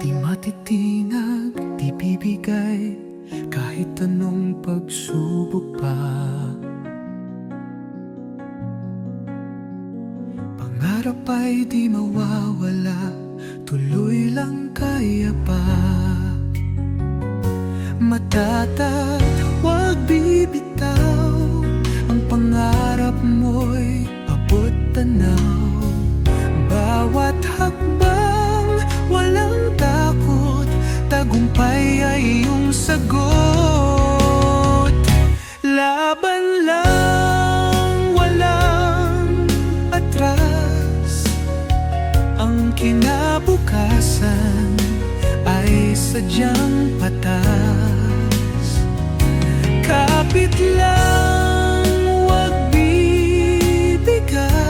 Di matitinag, di bibigay kahit anong pagsubok pa. Pangarap ay di mawawala, tuloy lang kaya pa. Matatag, huwag bibitaw, ang pangarap mo'y abot tanaw. Bawat hakbang, walang takot, tagumpay ay iyong sagot. Laban lang, walang atras, ang kinabukasan ay sadyang patas.